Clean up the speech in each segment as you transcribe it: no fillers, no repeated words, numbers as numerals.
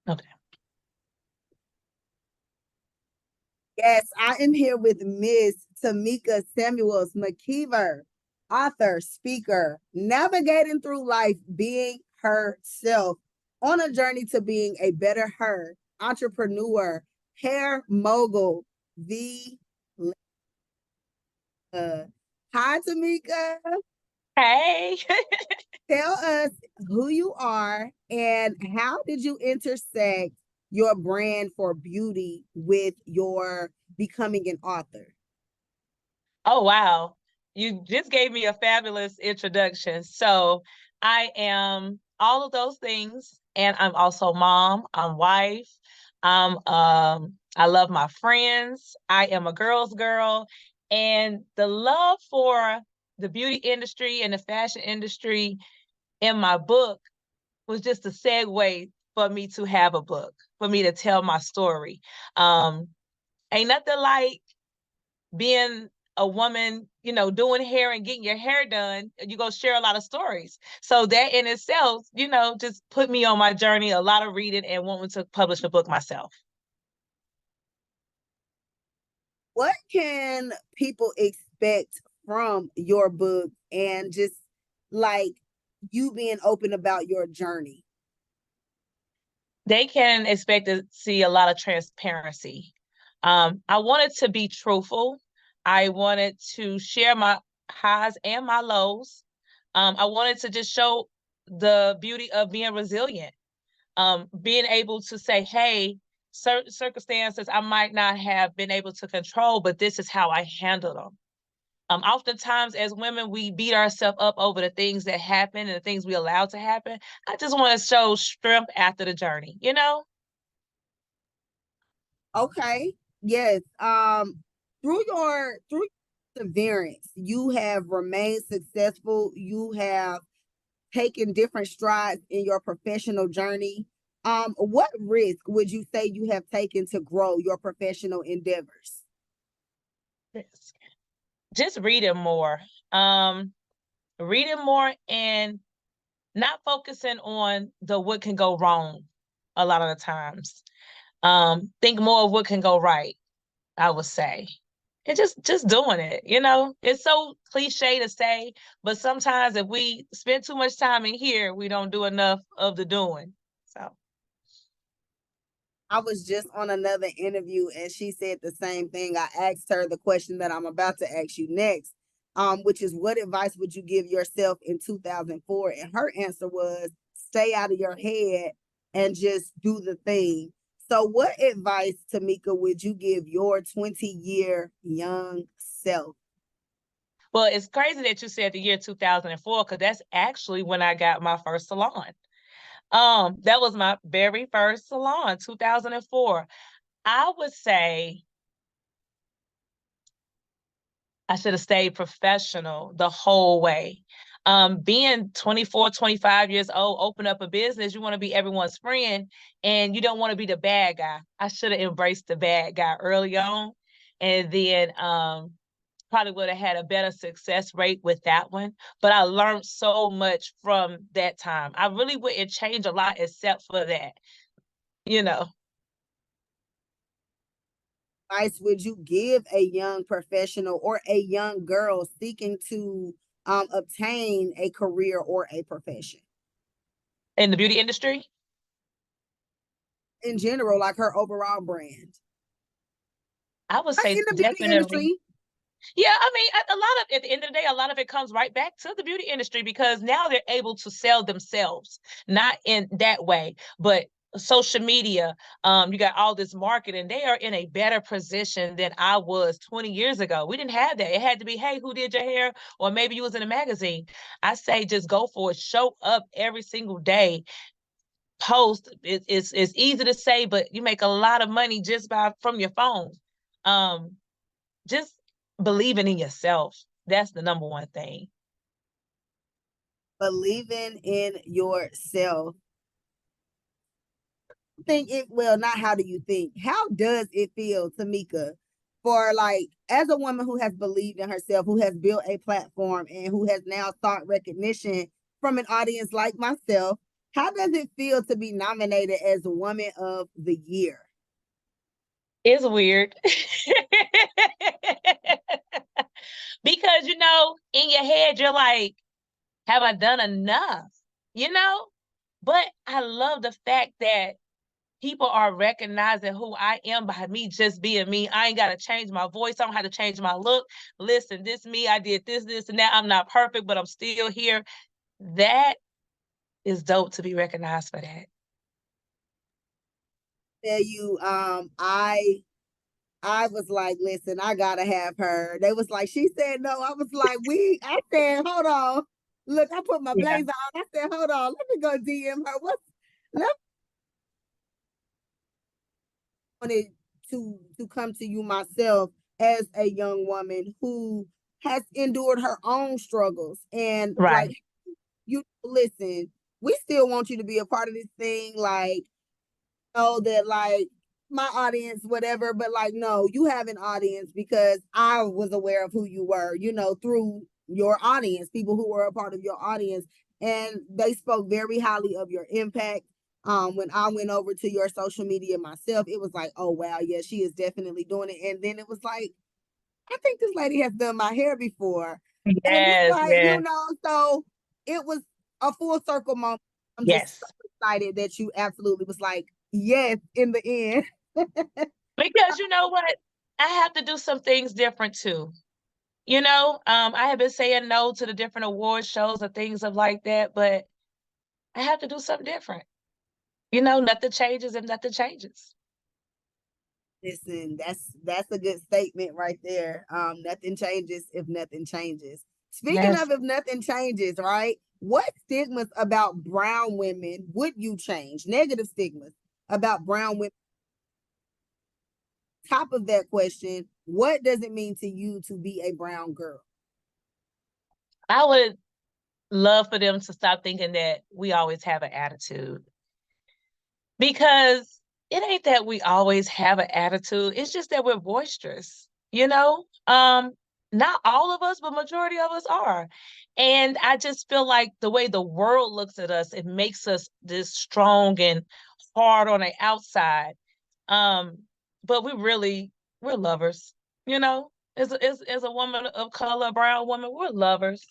Okay. Yes, I am here with Miss Tamikia Samuels-McKiver, author, speaker, navigating through life, being herself, on a journey to being a better her, entrepreneur, hair mogul, the hi Tamika. Hey. Tell us who you are and how did you intersect your brand for beauty with your becoming an author? Oh, wow. You just gave me a fabulous introduction. So I am all of those things. And I'm also mom, I'm wife, I love my friends. I am a girl's girl. And the love for the beauty industry and the fashion industry in my book was just a segue for me to have a book, for me to tell my story. Um, Ain't nothing like being a woman, doing hair and getting your hair done. You're going to share a lot of stories. So that in itself, just put me on my journey, a lot of reading and wanting to publish a book myself. What can people expect from your book and just like you being open about your journey? They can expect to see a lot of transparency. I wanted to be truthful. I wanted to share my highs and my lows. I wanted to just show the beauty of being resilient, being able to say, hey, certain circumstances I might not have been able to control, but this is how I handle them. Oftentimes as women, we beat ourselves up over the things that happen and the things we allow to happen. I just want to show strength after the journey. Okay. Yes. Through perseverance, you have remained successful. You have taken different strides in your professional journey. What risk would you say you have taken to grow your professional endeavors? Just reading more. Reading more and not focusing on the what can go wrong a lot of the times. Think more of what can go right, I would say. And just doing it. It's so cliche to say, but sometimes if we spend too much time in here, we don't do enough of the doing. So I was just on another interview and she said the same thing. I asked her the question that I'm about to ask you next, which is what advice would you give yourself in 2004? And her answer was stay out of your head and just do the thing. So, what advice, Tamika, would you give your 20-year young self? well, it's crazy that you said the year 2004, because that's actually when I got my first salon. That was my very first salon, 2004. I would say I should have stayed professional the whole way. Being 24, 25 years old, open up a business, you want to be everyone's friend and you don't want to be the bad guy. I should have embraced the bad guy early on. And then probably would have had a better success rate with that one. But I learned so much from that time. I really wouldn't change a lot except for that, you know. Advice would you give a young professional or a young girl seeking to obtain a career or a profession? In the beauty industry, In general, like her overall brand. I would In say the beauty definitely. industry. Yeah, I mean, a lot of at the end of the day, a lot of it comes right back to the beauty industry because now they're able to sell themselves, not in that way, but social media. You got all this marketing. They are in a better position than I was 20 years ago. We didn't have that. It had to be, hey, who did your hair? Or maybe you was in a magazine. I say just go for it. Show up every single day. Post. It's easy to say, but you make a lot of money just by from your phone. Um, just believing in yourself. That's the number one thing. Believing in yourself. Think it well, not how do you think? How does it feel, Tamika, for like as a woman who has believed in herself, who has built a platform and who has now sought recognition from an audience like myself? How does it feel to be nominated as Woman of the Year? It's weird. Because, in your head, you're like, have I done enough? You know? But I love the fact that people are recognizing who I am by me just being me. I ain't got to change my voice. I don't have to change my look. Listen, this me. I did this, and that. I'm not perfect, but I'm still here. That is dope to be recognized for that. Tell you, I was like, listen, I gotta have her. They was like, she said no. I was like, I said, hold on. Look, I put my Yeah. blazer on. I said, hold on, let me go DM her. Let wanted to come to you myself as a young woman who has endured her own struggles and like Right. you listen, we still want you to be a part of this thing. Like know that like my audience, whatever, but like no, you have an audience because I was aware of who you were, through your audience, people who were a part of your audience, and they spoke very highly of your impact. When I went over to your social media myself, it was like, oh wow, yeah, she is definitely doing it. And then it was like, I think this lady has done my hair before. And it was Yes, like, yes, so it was a full circle moment. I'm just so yes. excited that you absolutely was like, yes, in the end. Because you know what? I have to do some things different too. I have been saying no to the different award shows or things of like that, but I have to do something different. Nothing changes if nothing changes. Listen, that's a good statement right there. Nothing changes if nothing changes. Speaking Yes. of if nothing changes, right? What stigmas about brown women would you change? Negative stigmas about brown women. Top of that question, what does it mean to you to be a brown girl? I would love for them to stop thinking that we always have an attitude, because it ain't that we always have an attitude. It's just that we're boisterous, not all of us, but majority of us are. And I just feel like the way the world looks at us, it makes us this strong and hard on the outside. Um, but we're lovers, as a woman of color, brown woman, we're lovers.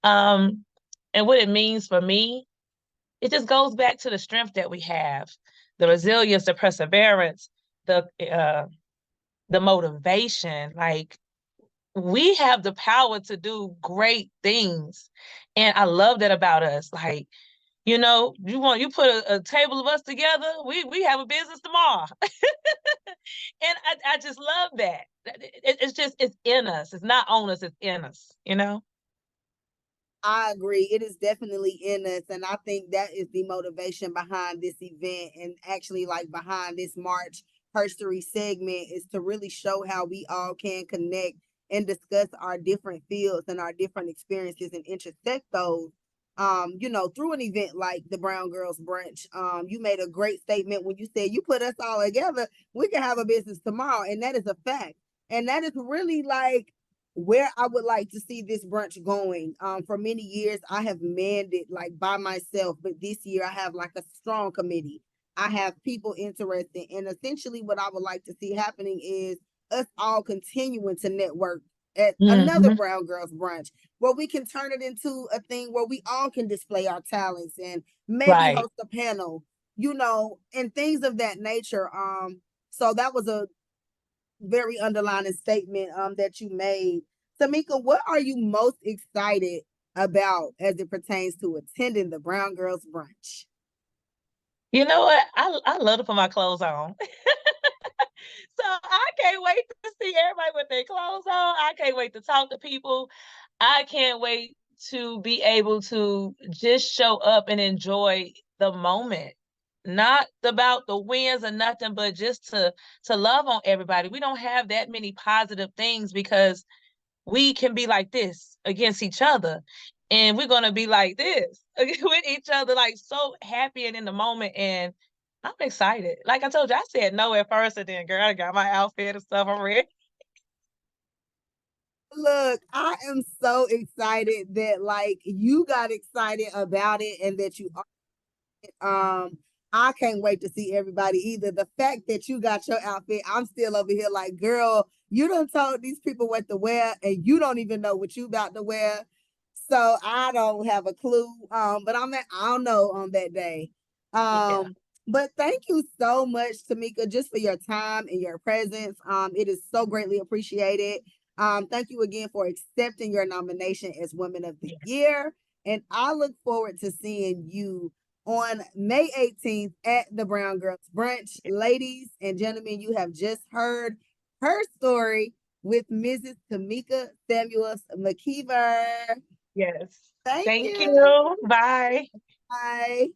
Um, and what it means for me, it just goes back to the strength that we have, the resilience, the perseverance, the uh, the motivation. Like, we have the power to do great things, and I love that about us. Like, you put a table of us together, we have a business tomorrow. And I just love that. It's in us. It's not on us. It's in us. I agree. It is definitely in us. And I think that is the motivation behind this event and actually like behind this March Herstory segment is to really show how we all can connect and discuss our different fields and our different experiences and intersect those. Through an event like the Brown Girls Brunch. You made a great statement when you said you put us all together, we can have a business tomorrow. And that is a fact. And that is really like where I would like to see this brunch going. For many years, I have manned it like by myself, but this year I have like a strong committee. I have people interested, and essentially, what I would like to see happening is us all continuing to network at another Hmm. Brown Girls Brunch, where we can turn it into a thing where we all can display our talents and maybe Right. host a panel, and things of that nature. So that was a very underlining statement that you made. Tamika, what are you most excited about as it pertains to attending the Brown Girls Brunch? You know what? I love to put my clothes on. So I can't wait to see everybody with their clothes on. I can't wait to talk to people. I can't wait to be able to just show up and enjoy the moment. Not about the wins or nothing, but just to love on everybody. We don't have that many positive things because we can be like this against each other. And we're gonna be like this with each other, like so happy and in the moment. And I'm excited. Like I told you, I said no at first, and then girl, I got my outfit and stuff. I'm ready. Look, I am so excited that like you got excited about it and that you are I can't wait to see everybody either. The fact that you got your outfit, I'm still over here like, girl, you done told these people what to wear and you don't even know what you about to wear. So I don't have a clue. But I'll know on that day. Yeah. But thank you so much, Tamika, just for your time and your presence. It is so greatly appreciated. Thank you again for accepting your nomination as Women of the Yeah. Year. And I look forward to seeing you on May 18th at the Brown Girls Brunch. Ladies and gentlemen, you have just heard her story with Mrs. Tamikia Samuels-McKiver. Yes. Thank Thank you. you. Bye. Bye.